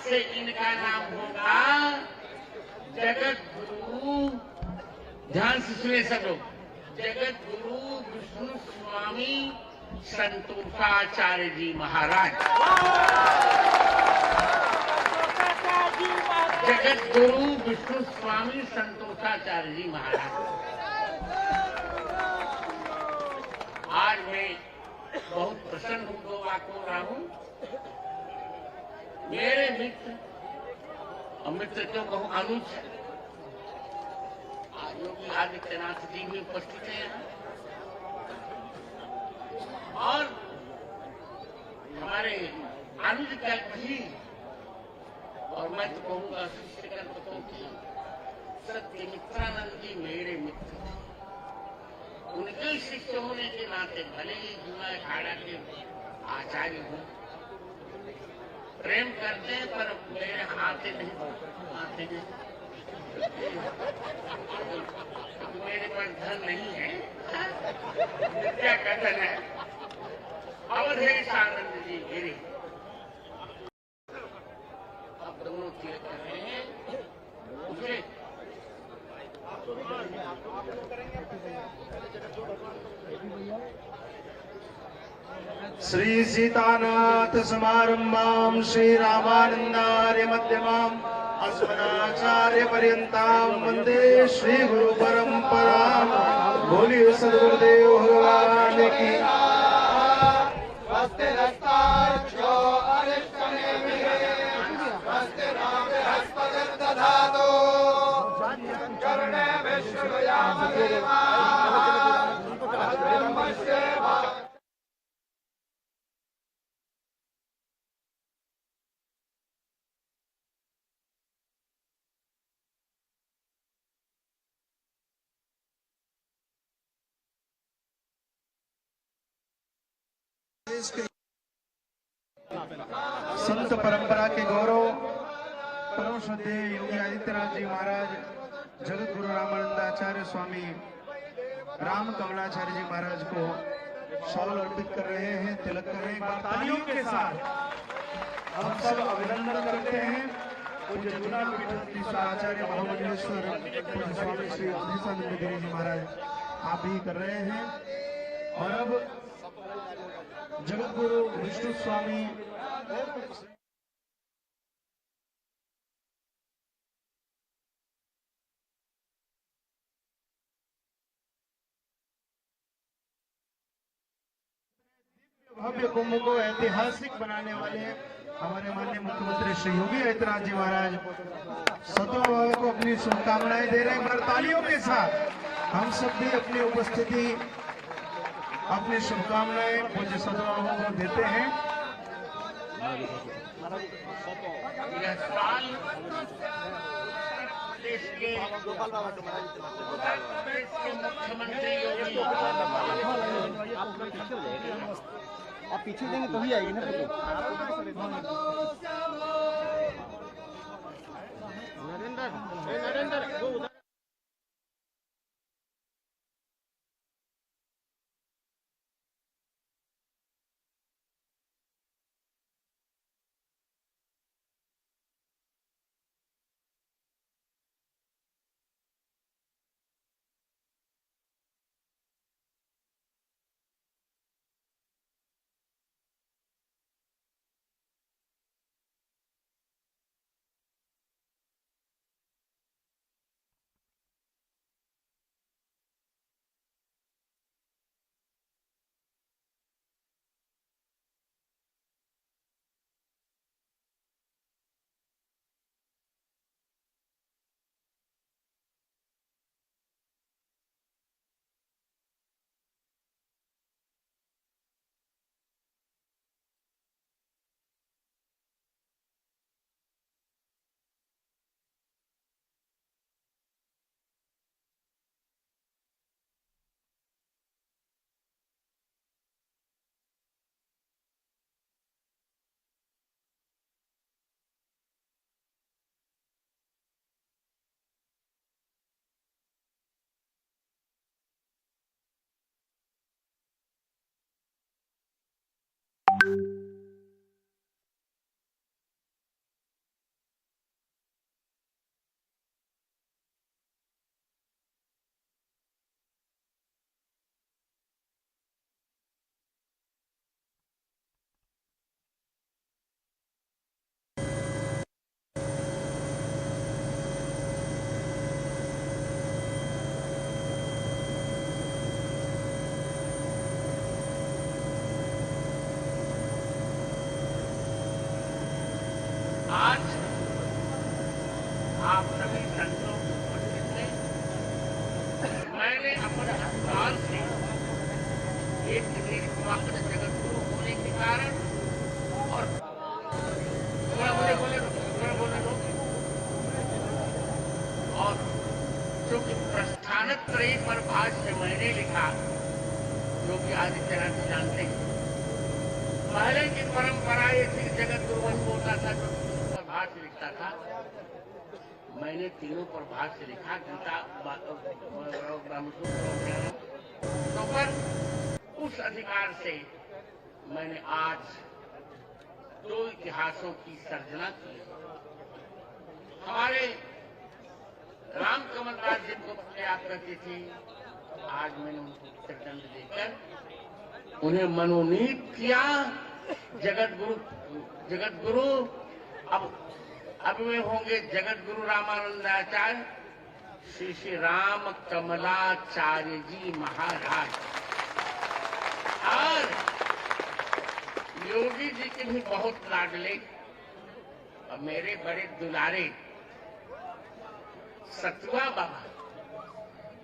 से इनका नाम होगा जगत गुरु। ध्यान से सुने सब लोग। जगत गुरु विष्णु स्वामी संतोषाचार्य जी महाराज। जगत गुरु विष्णु स्वामी संतोषाचार्य जी महाराज। आज मैं बहुत प्रसन्न हूँ, दो बात बोल रहा हूँ। मेरे मित्र, और मित्र क्यों कहूँ, अनुज योगी आदित्यनाथ जी भी उपस्थित हैं और हमारे अनुज कल्प ही, और मैं तो कहूँगा शिष्यकल्पकों की सत्यमित्रानंद जी मेरे मित्र थे। उनके शिष्य होने के नाते भले ही जुआ अखाड़ा के आचार्य हूँ, प्रेम करते हैं पर मेरे आते नहीं आते हैं। मेरे पास धन नहीं है, क्या कथन है। अवधेश आनंद जी गिरी अब दोनों तीर कर रहे हैं उसे। श्री सीतानाथ समारंभां श्री रामानंदार्य मध्यमाम् अस्मदाचार्य पर्यंतां वंदे श्री गुरु परंपरां। बोलिए सद्गुरुदेव भगवान की। संत परंपरा के गौरव परम श्रद्धेय योगी आदित्यनाथ जी महाराज, जगत गुरु रामानंदाचार्य स्वामी राम कमलाचार्य जी महाराज को शॉल अर्पित कर रहे हैं, तिलक कर रहे हैं। तालियों के साथ हम सब अभिनंदन करते हैं पूज्य गुना आचार्य महामंडलेश्वर पूज्य स्वामी श्री अवधेशानंद गिरी जी महाराज, आप भी कर रहे हैं। और अब जगत गुरु विष्णु स्वामी भव्य कुंभ को ऐतिहासिक बनाने वाले हमारे माननीय मुख्यमंत्री श्री योगी आदित्यनाथ जी महाराज सतों को अपनी शुभकामनाएं दे रहे हैं। तालियों के साथ हम सब भी अपनी उपस्थिति, अपनी शुभकामनाएं पूज्य सदगुरु को देते हैं। यह साल देश के मुख्यमंत्री योगी आप पीछे देंगे तो ही आएगी ना। नरेंद्र आज आप सभी संतों की उपस्थित में मैंने अपने हथियार से एक वापस जगत गुरु होने के कारण और बोले और चूंकि प्रस्थानत्रयी पर भाष्य मैंने लिखा, जो कि आदित्यनाथ जानते हैं, पहले की परंपरा ये थी जगत गुरु वही बोलता था जो पर भाष्य लिखता था। मैंने तीनों पर भाष्य लिखा, गीता ब्रह्मसूत्र। तो पर उस अधिकार से मैंने आज दो इतिहासों की सर्जना की। हमारे राम कमल दास जिनको प्रयाग करते थे, आज मैंने उनको उत्तरदंड देकर उन्हें मनोनीत किया जगत गुरु। अब वे होंगे जगत गुरु रामानंदाचार्य श्री श्री राम कमलाचार्य जी महाराज। और योगी जी के भी बहुत लाडले और मेरे बड़े दुलारे सतुआ बाबा,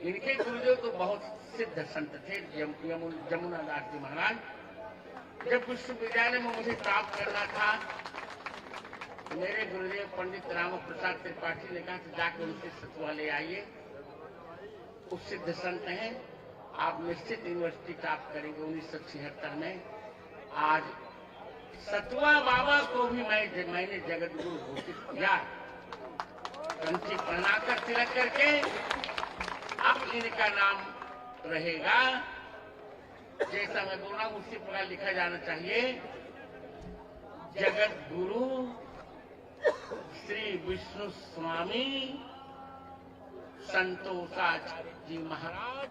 इनके गुरुदेव तो बहुत सिद्ध संत थे, जमुना दास जी महाराज। जब विश्वविद्यालय में मुझे प्राप्त करना था, मेरे गुरुदेव पंडित राम प्रसाद त्रिपाठी ने कहा कि जाकर उनसे सतुआ ले आइए, वो सिद्ध संत हैं, आप निश्चित यूनिवर्सिटी प्राप्त करेंगे। 1976 में आज सतुआ बाबा को भी मैंने जगत गुरु घोषित किया, कंठी पहनाकर तिलक करके। अब इनका नाम रहेगा, जैसा मैं बोल रहा हूं उसी प्रकार लिखा जाना चाहिए, जगत गुरु श्री विष्णु स्वामी संतोषाचार्य जी महाराज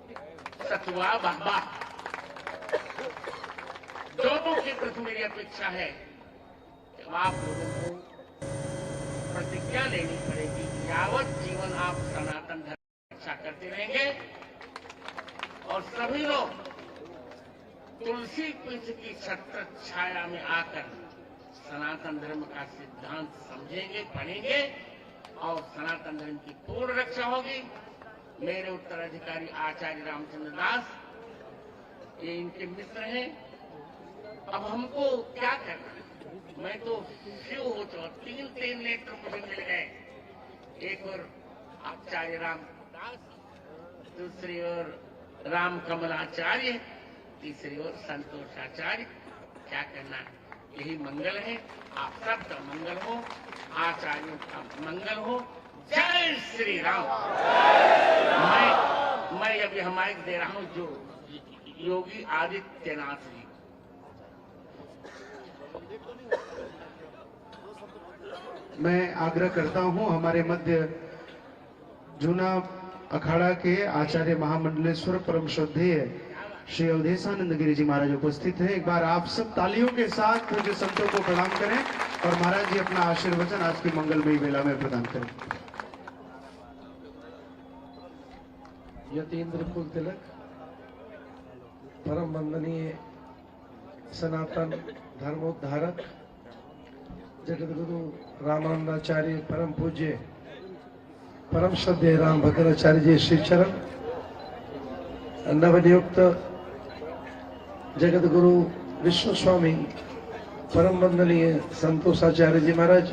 सतुआ बाबा। दोनों के प्रति मेरी अपेक्षा है कि आप लोगों को प्रतिज्ञा लेनी पड़ेगी, यावत जीवन आप सनातन धर्म की रक्षा करते रहेंगे और सभी लोग तुलसी पीठ की छत्र छाया में आकर सनातन धर्म का सिद्धांत समझेंगे, पढ़ेंगे और सनातन धर्म की पूर्ण रक्षा होगी। मेरे उत्तराधिकारी आचार्य रामचंद्र दास, ये इनके मित्र हैं। अब हमको क्या करना है? मैं तो शिव हो चुका, 3 लेटर मुझे मिल गए, एक और आचार्य राम दास, दूसरी ओर राम कमलाचार्य, तीसरी ओर संतोषाचार्य। क्या करना है? यही मंगल है। आप सबका मंगल हो, आचार्यों का मंगल हो। जय श्री राम। मैं अभी हम माइक दे रहा हूं जो योगी आदित्यनाथ जी। मैं आग्रह करता हूं, हमारे मध्य जूना अखाड़ा के आचार्य महामंडलेश्वर परम श्रद्धेय श्री अवधेशानंद गिरी जी महाराज उपस्थित हैं। एक बार आप सब तालियों के साथ पूज्य संतों को प्रणाम करें और महाराज जी अपना आशीर्वचन आज की मंगलमयी वेला में प्रदान करें। यतीन्द्र कुल तिलक, परम वंदनीय सनातन धर्मोद्धारक जगत गुरु रामानंदाचार्य, परम पूज्य परम श्रद्धेय राम भद्राचार्य जी श्री चरण, नवनियुक्त जगत गुरु विष्णु स्वामी परम वंदनीय संतोषाचार्य जी महाराज,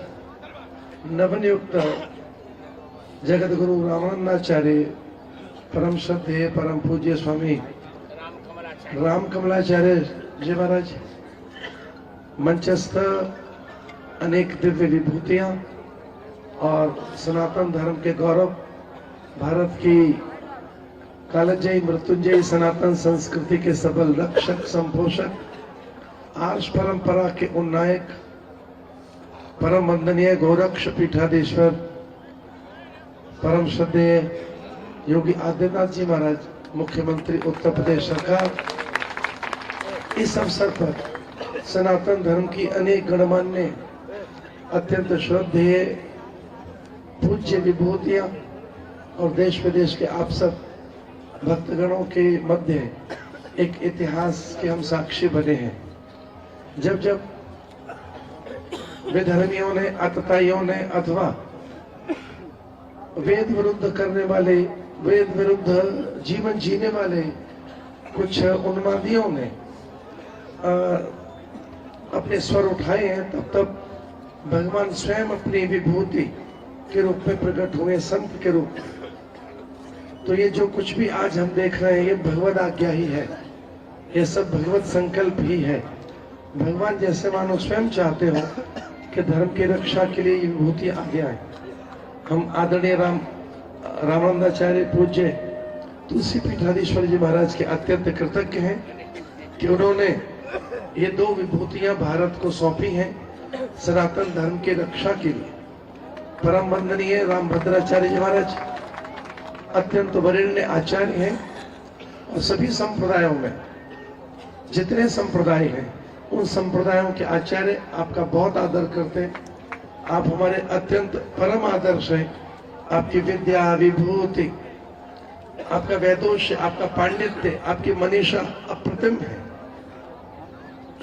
नवनियुक्त जगत गुरु रामानंदाचार्य परम श्रद्धेय परम पूज्य स्वामी राम कमलाचार्य जी महाराज, मंचस्थ अनेक दिव्य विभूतियां और सनातन धर्म के गौरव, भारत की कालजयी मृत्युंजयी सनातन संस्कृति के सबल रक्षक संपोषक, आर्ष परंपरा के उन्नायक परम वंदनीय गोरक्ष पीठाधीश्वर परम श्रद्धेय योगी आदित्यनाथ जी महाराज, मुख्यमंत्री उत्तर प्रदेश सरकार, इस अवसर पर सनातन धर्म की अनेक गणमान्य अत्यंत श्रद्धेय पूज्य विभूतियां और देश विदेश के आप सब भक्तगणों के मध्य एक इतिहास के हम साक्षी बने हैं। जब जब विधर्मियों ने, अतताइयों ने, अथवा वेद विरुद्ध करने वाले, वेद विरुद्ध जीवन जीने वाले कुछ उन्मादियों ने अपने स्वर उठाए हैं, तब तब भगवान स्वयं अपनी विभूति के रूप में प्रकट हुए, संत के रूप में। तो ये जो कुछ भी आज हम देख रहे हैं, ये भगवद आज्ञा ही है, ये सब भगवत संकल्प ही है। भगवान जैसे मानो स्वयं चाहते हो कि धर्म की रक्षा के लिए ये विभूति आगे आए। हम आदरणीय रामानंदाचार्य पूज्य तुलसी पीठाधीश्वर जी महाराज के अत्यंत कृतज्ञ हैं कि उन्होंने ये दो विभूतियां भारत को सौंपी हैं सनातन धर्म की रक्षा के लिए। परम वंदनीय रामभद्राचार्य जी महाराज अत्यंत वरेण्य आचार्य हैं और सभी संप्रदायों में जितने संप्रदाय हैं उन संप्रदायों के आचार्य आपका बहुत आदर करते हैं। आप हमारे अत्यंत परम आदर्श हैं। आपकी विद्या, विभूति, आपका वैदोष्य, आपका पांडित्य, आपकी मनीषा अप्रतिम है।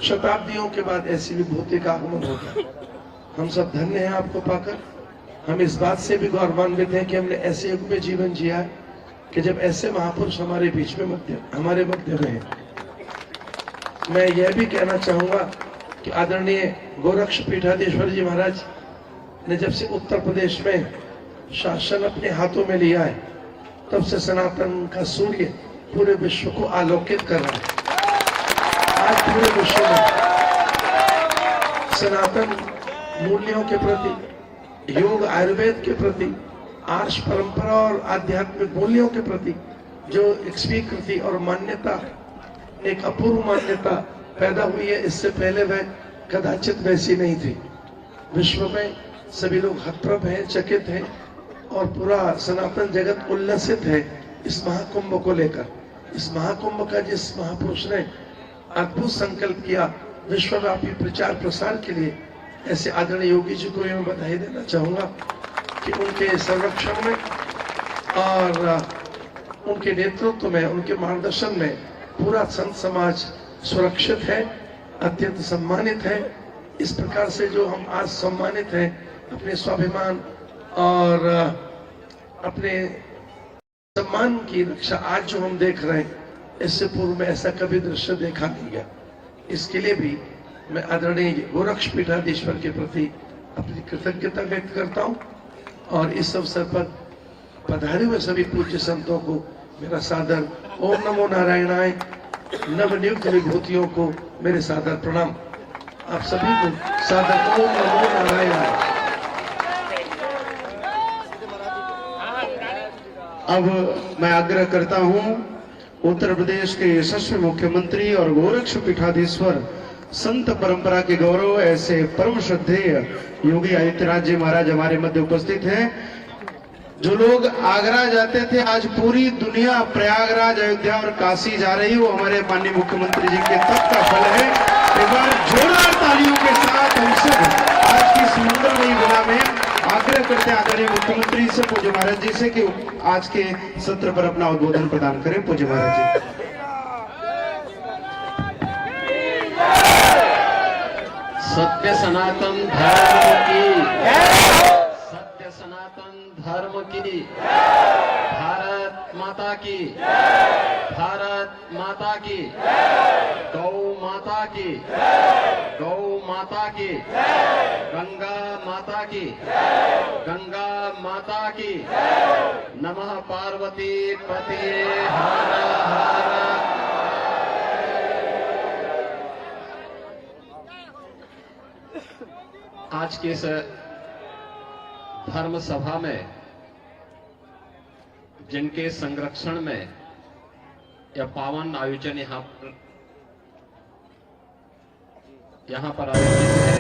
शताब्दियों के बाद ऐसी विभूति का आगमन होगा। हम सब धन्य हैं आपको पाकर। हम इस बात से भी गौरवान्वित हैं कि हमने ऐसे युग में जीवन जिया है कि जब ऐसे महापुरुष हमारे बीच में हमारे मध्य रहे। मैं यह भी कहना चाहूंगा कि आदरणीय गोरक्ष पीठाधीश्वर जी महाराज ने जब से उत्तर प्रदेश में शासन अपने हाथों में लिया है, तब से सनातन का सूर्य पूरे विश्व को आलोकित कर रहा है। आज पूरे विश्व में सनातन मूल्यों के प्रति, योग आयुर्वेद के प्रति, आर्ष परंपरा और आध्यात्मिक मूल्यों के प्रति जो एक स्वीकृति और मान्यता, एक अपूर्व मान्यता पैदा हुई है, इससे पहले वह कदाचित वैसी नहीं थी। विश्व में सभी लोग हतप्रभ हैं, चकित हैं और पूरा सनातन जगत उल्लसित है इस महाकुंभ को लेकर। इस महाकुंभ का जिस महापुरुष ने अद्भुत संकल्प किया विश्वव्यापी प्रचार प्रसार के लिए, ऐसे आदरणीय योगी जी को मैं बधाई देना चाहूंगा कि उनके संरक्षण में और उनके नेतृत्व में, उनके मार्गदर्शन में पूरा संत समाज सुरक्षित है, अत्यंत सम्मानित है। इस प्रकार से जो हम आज सम्मानित हैं अपने स्वाभिमान और अपने सम्मान की रक्षा आज जो हम देख रहे हैं, इससे पूर्व में ऐसा कभी दृश्य देखा नहीं गया। इसके लिए भी मैं आदरणीय गोरक्ष पीठाधीश्वर के प्रति अपनी कृतज्ञता व्यक्त करता हूं और इस अवसर पर पधारे हुए सभी पूज्य संतों को मेरा सादर ओम नमो नारायणाय, नवनियुक्त विभूतियों को मेरे सादर प्रणाम। आप सभी को सादर ओम नमो नारायणाय। अब मैं आग्रह करता हूं उत्तर प्रदेश के यशस्वी मुख्यमंत्री और गोरक्ष पीठाधीश्वर संत परंपरा के गौरव ऐसे परम श्रद्धेय योगी आदित्यनाथ जी महाराज हमारे मध्य उपस्थित हैं। जो लोग आगरा जाते थे, आज पूरी दुनिया प्रयागराज, अयोध्या और काशी जा रही, वो हमारे माननीय मुख्यमंत्री जी के तप का फल है। एक बार जोरदार तालियों के साथ हम सब आज की सुंदरमयी बेला में आग्रह करते हैं आदरणीय मुख्यमंत्री से, पूज्य महाराज जी से, कि आज के सत्र पर अपना उद्बोधन प्रदान करें। पूज्य महाराज जी। सत्य सनातन धर्म की, सत्य सनातन धर्म की, भारत माता की, भारत माता की, गौ माता की, गौ माता की, गंगा माता की, गंगा माता की, नमः पार्वती पतिये हर हर। आज के इस धर्म सभा में जिनके संरक्षण में यह पावन आयोजन यहां पर आयोजित है,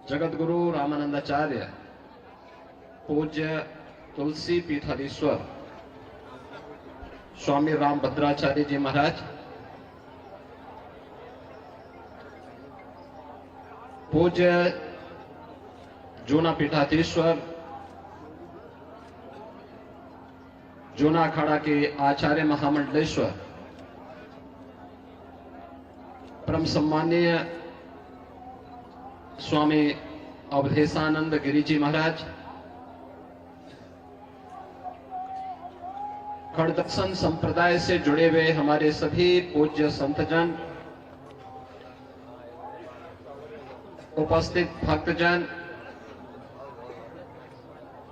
जगत गुरु रामानंदाचार्य पूज्य तुलसी पीठाधीश्वर स्वामी रामभद्राचार्य जी महाराज, पूज्य जूना पीठाधीश्वर जूना अखाड़ा के आचार्य महामंडलेश्वर, परम सम्माननीय स्वामी अवधेशानंद गिरी जी महाराज, खड़दर्शन संप्रदाय से जुड़े हुए हमारे सभी पूज्य संतजन, उपस्थित भक्तजन,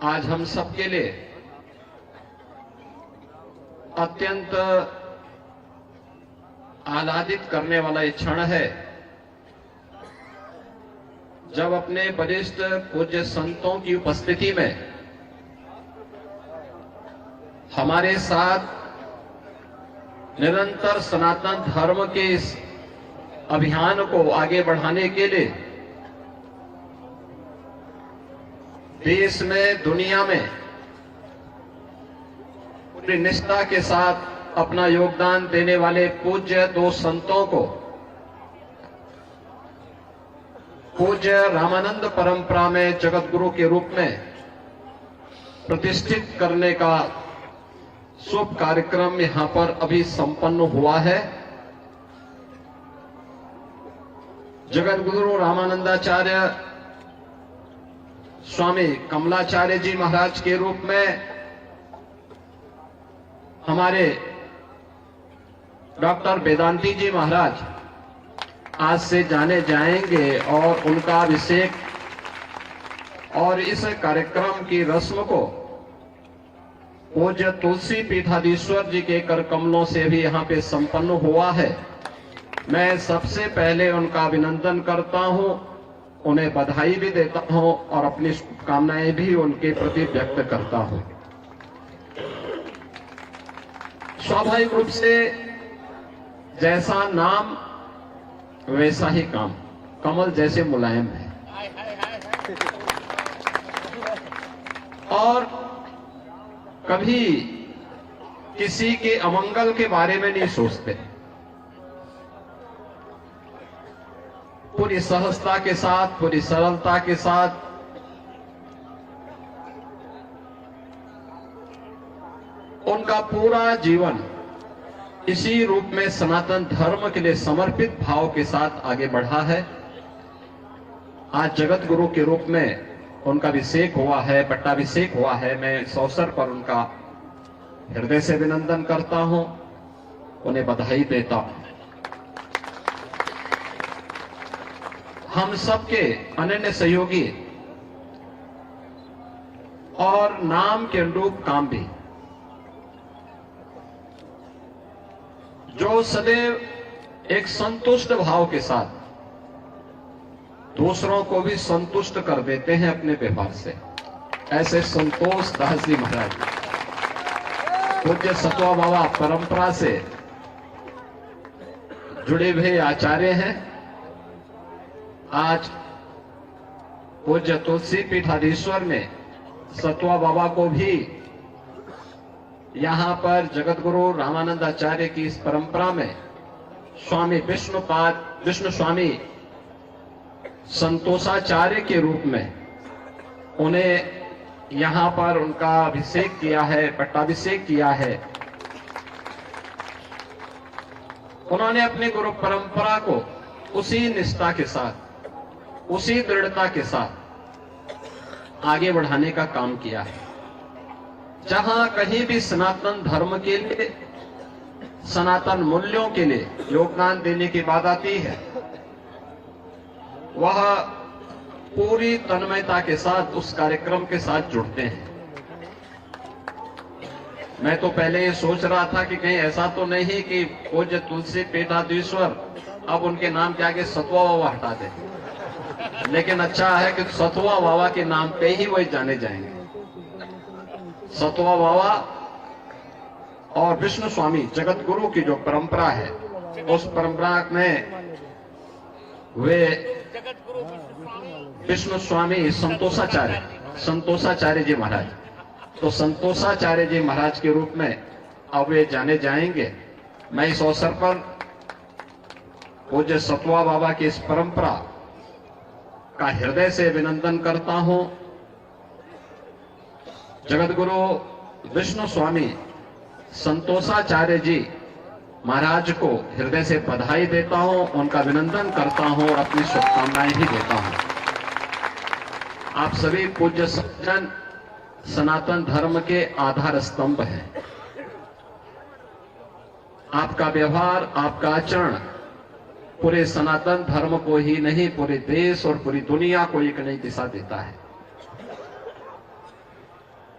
आज हम सबके लिए अत्यंत आह्लादित करने वाला ये क्षण है जब अपने वरिष्ठ पूज्य संतों की उपस्थिति में हमारे साथ निरंतर सनातन धर्म के इस अभियान को आगे बढ़ाने के लिए देश में, दुनिया में पूरी निष्ठा के साथ अपना योगदान देने वाले पूज्य दो संतों को पूज्य रामानंद परंपरा में जगत गुरु के रूप में प्रतिष्ठित करने का शुभ कार्यक्रम यहां पर अभी संपन्न हुआ है। जगत गुरु रामानंदाचार्य स्वामी कमलाचार्य जी महाराज के रूप में हमारे डॉक्टर वेदांती जी महाराज आज से जाने जाएंगे और उनका अभिषेक और इस कार्यक्रम की रस्म को पूज्य तुलसी पीठाधीश्वर जी के कर कमलों से भी यहाँ पे संपन्न हुआ है। मैं सबसे पहले उनका अभिनंदन करता हूँ, उन्हें बधाई भी देता हूँ और अपनी शुभकामनाएं भी उनके प्रति व्यक्त करता हूँ। स्वाभाविक रूप से जैसा नाम वैसा ही काम, कमल जैसे मुलायम है और कभी किसी के अमंगल के बारे में नहीं सोचते। पूरी सहजता के साथ, पूरी सरलता के साथ उनका पूरा जीवन इसी रूप में सनातन धर्म के लिए समर्पित भाव के साथ आगे बढ़ा है। आज जगत गुरु के रूप में उनका अभिषेक हुआ है, पट्टाभिषेक हुआ है। मैं इस अवसर पर उनका हृदय से अभिनंदन करता हूं, उन्हें बधाई देता हूं। हम सबके अनन्य सहयोगी और नाम के अनुरूप काम भी, जो सदैव एक संतुष्ट भाव के साथ दूसरों को भी संतुष्ट कर देते हैं अपने व्यवहार से, ऐसे संतोष दास जी महाराज पूज्य सतवा बाबा परंपरा से जुड़े हुए आचार्य हैं। आज पूज्य तुलसी पीठाधीश्वर ने सतवा बाबा को भी यहाँ पर जगत गुरु रामानंदाचार्य की इस परंपरा में स्वामी विष्णु स्वामी संतोषाचार्य के रूप में उन्हें यहाँ पर उनका अभिषेक किया है, पट्टाभिषेक किया है। उन्होंने अपनी गुरु परंपरा को उसी निष्ठा के साथ, उसी दृढ़ता के साथ आगे बढ़ाने का काम किया है। जहां कहीं भी सनातन धर्म के लिए, सनातन मूल्यों के लिए योगदान देने की बात आती है, वह पूरी तन्मयता के साथ उस कार्यक्रम के साथ जुड़ते हैं। मैं तो पहले ये सोच रहा था कि कहीं ऐसा तो नहीं कि पूज्य तुलसी पीठाधीश्वर अब उनके नाम के आगे सतवा बाबा हटा दे, लेकिन अच्छा है कि सतवा बाबा के नाम पे ही वही जाने जाएंगे। सतवा बाबा और विष्णु स्वामी जगत गुरु की जो परंपरा है, उस परंपरा में वे विष्णु स्वामी संतोषाचार्य जी महाराज, तो संतोषाचार्य जी महाराज के रूप में अब वे जाने जाएंगे। मैं इस अवसर पर पूज्य सतवा बाबा की इस परंपरा का हृदय से अभिनंदन करता हूं। जगत गुरु विष्णु स्वामी संतोषाचार्य जी महाराज को हृदय से बधाई देता हूं, उनका अभिनंदन करता हूं और अपनी शुभकामनाएं भी देता हूं। आप सभी पूज्य सज्जन सनातन धर्म के आधार स्तंभ हैं। आपका व्यवहार, आपका आचरण पूरे सनातन धर्म को ही नहीं, पूरे देश और पूरी दुनिया को एक नई दिशा देता है।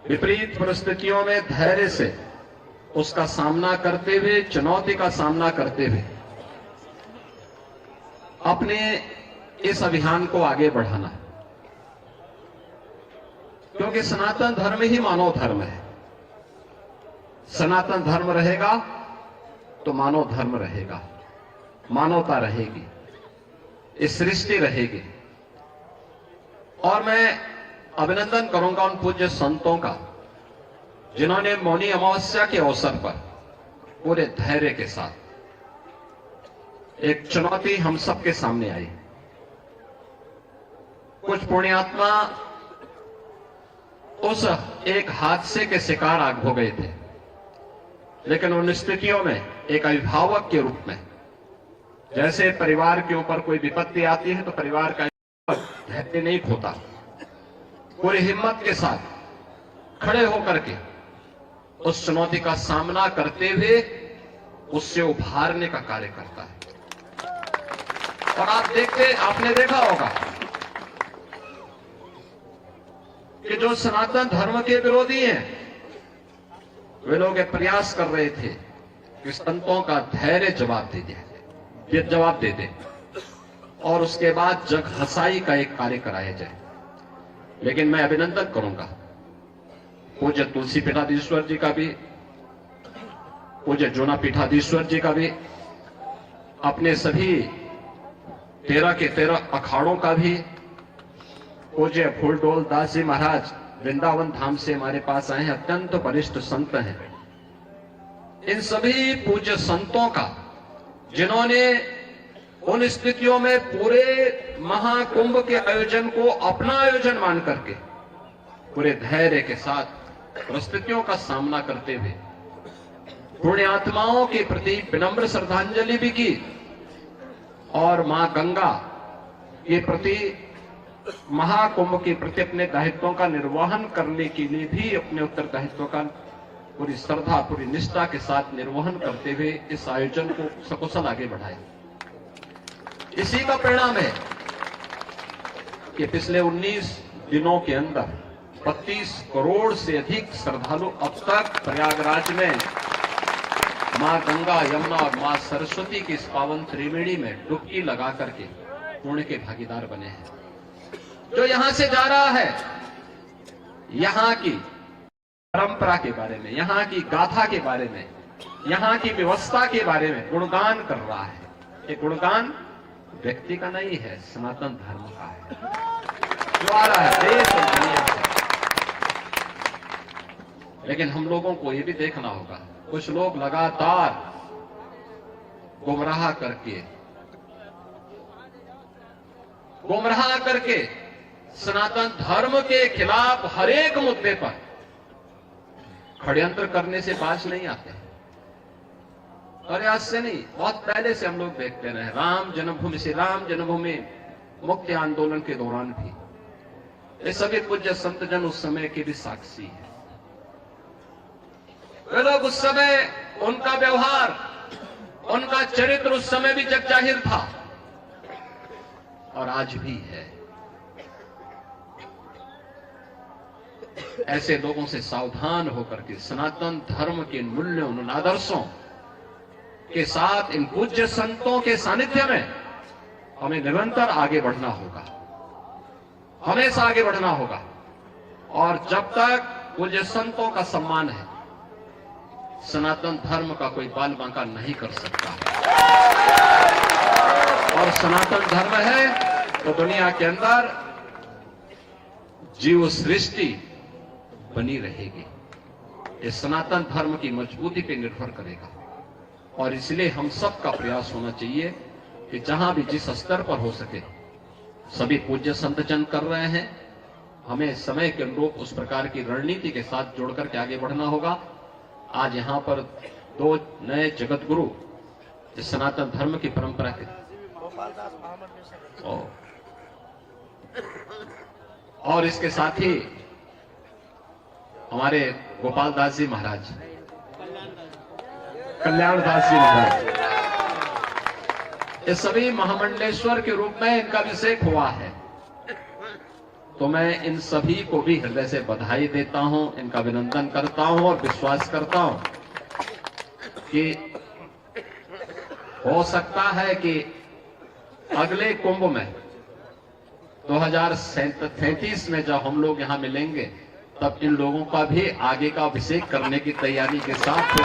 विपरीत परिस्थितियों में धैर्य से उसका सामना करते हुए, चुनौती का सामना करते हुए अपने इस अभियान को आगे बढ़ाना है, क्योंकि सनातन धर्म ही मानव धर्म है। सनातन धर्म रहेगा तो मानव धर्म रहेगा, मानवता रहेगी, इस सृष्टि रहेगी। और मैं अभिनंदन करूंगा उन पूज्य संतों का जिन्होंने मौनी अमावस्या के अवसर पर पूरे धैर्य के साथ एक चुनौती हम सबके सामने आई। कुछ पुण्यात्मा उस एक हादसे के शिकार आग हो गए थे, लेकिन उन स्थितियों में एक अभिभावक के रूप में, जैसे परिवार के ऊपर कोई विपत्ति आती है तो परिवार का धैर्य नहीं खोता, पूरी हिम्मत के साथ खड़े होकर के उस चुनौती का सामना करते हुए उससे उभारने का कार्य करता है। और आपने देखा होगा कि जो सनातन धर्म के विरोधी हैं, वे लोग एक प्रयास कर रहे थे कि संतों का धैर्य जवाब दे दे और उसके बाद जग हसाई का एक कार्य कराया जाए। लेकिन मैं अभिनंदन करूंगा पूज्य तुलसी पीठाधीश्वर जी का भी, पूज्य जूना पीठाधीश्वर जी का भी, अपने सभी 13 के 13 अखाड़ों का भी, पूज्य फूलडोल दास जी महाराज वृंदावन धाम से हमारे पास आए हैं, अत्यंत वरिष्ठ संत हैं। इन सभी पूज्य संतों का जिन्होंने उन स्थितियों में पूरे महाकुंभ के आयोजन को अपना आयोजन मान करके पूरे धैर्य के साथ परिस्थितियों का सामना करते हुए पुण्यात्माओं के प्रति विनम्र श्रद्धांजलि भी की और मां गंगा के प्रति, महाकुंभ के प्रति अपने दायित्वों का निर्वहन करने के लिए भी अपने उत्तरदायित्वों का पूरी श्रद्धा, पूरी निष्ठा के साथ निर्वहन करते हुए इस आयोजन को सकुशल आगे बढ़ाया। इसी का परिणाम है कि पिछले 19 दिनों के अंदर 32 करोड़ से अधिक श्रद्धालु अब तक प्रयागराज में मां गंगा, यमुना और मां सरस्वती की इस पावन त्रिवेणी में डुबकी लगा करके पुण्य के भागीदार बने हैं। जो यहां से जा रहा है, यहां की परंपरा के बारे में, यहां की गाथा के बारे में, यहां की व्यवस्था के बारे में गुणगान कर रहा है। ये गुणगान व्यक्ति का नहीं है, सनातन धर्म का है जो आ रहा है देश और दुनिया से। लेकिन हम लोगों को यह भी देखना होगा, कुछ लोग लगातार गुमराह करके सनातन धर्म के खिलाफ हर एक मुद्दे पर षड्यंत्र करने से बाज नहीं आते। और आज से नहीं, बहुत पहले से हम लोग देखते रहे। राम जन्मभूमि से, राम जन्मभूमि मुक्ति आंदोलन के दौरान भी ये सभी पूज्य संत जन उस समय के भी साक्षी हैं। वे लोग उस समय, उनका व्यवहार, उनका चरित्र उस समय भी जग जाहिर था और आज भी है। ऐसे लोगों से सावधान होकर के सनातन धर्म के मूल्यों, उन आदर्शों के साथ इन पूज्य संतों के सानिध्य में हमें निरंतर आगे बढ़ना होगा, हमेशा आगे बढ़ना होगा। और जब तक पूज्य संतों का सम्मान है, सनातन धर्म का कोई बाल बांका नहीं कर सकता। और सनातन धर्म है तो दुनिया के अंदर जीव सृष्टि बनी रहेगी। ये सनातन धर्म की मजबूती पे निर्भर करेगा। और इसलिए हम सब का प्रयास होना चाहिए कि जहां भी जिस स्तर पर हो सके, सभी पूज्य संत जन कर रहे हैं, हमें समय के अनुरूप उस प्रकार की रणनीति के साथ जोड़कर के आगे बढ़ना होगा। आज यहां पर 2 नए जगत गुरु इस सनातन धर्म की परंपरा के और इसके साथ ही हमारे गोपाल दास जी महाराज, कल्याण दास जी महाराज, ये सभी महामंडलेश्वर के रूप में इनका अभिषेक हुआ है। तो मैं इन सभी को भी हृदय से बधाई देता हूं, इनका अभिनंदन करता हूं और विश्वास करता हूं कि हो सकता है कि अगले कुंभ में 2037 में जब हम लोग यहां मिलेंगे तब इन लोगों का भी आगे का अभिषेक करने की तैयारी के साथ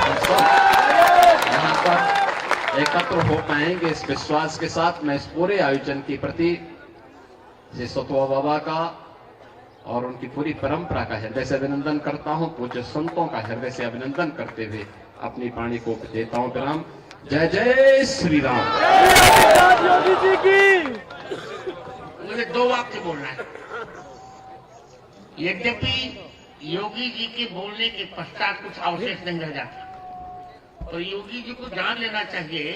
यहां पर एकत्र हो पाएंगे। इस विश्वास के साथ मैं इस पूरे आयोजन के प्रति श्री सतुआ बाबा का और उनकी पूरी परंपरा का हृदय से अभिनंदन करता हूं। पूज्य संतों का हृदय से अभिनंदन करते हुए अपनी वाणी को देता हूं विराम। जय जय श्री राम। योगी जी की मुझे 2 वाक्य बोलना है। यद्यपि योगी जी के बोलने के पश्चात कुछ अवशेष नहीं रह जाता, तो योगी जी को जान लेना चाहिए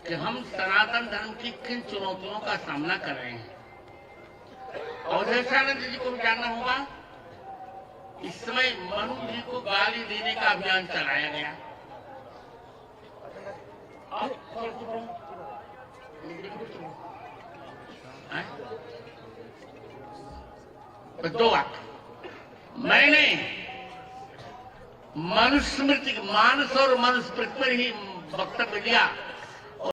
कि हम सनातन धर्म की किन चुनौतियों का सामना कर रहे हैं। अवधेशानंद जी को भी जानना होगा। इस समय मनु जी को गाली देने का अभियान चलाया गया। तो 2 वाक्य मैंने मनुस्मृति, मानस और मनुस्मृति पर ही वक्तव्य दिया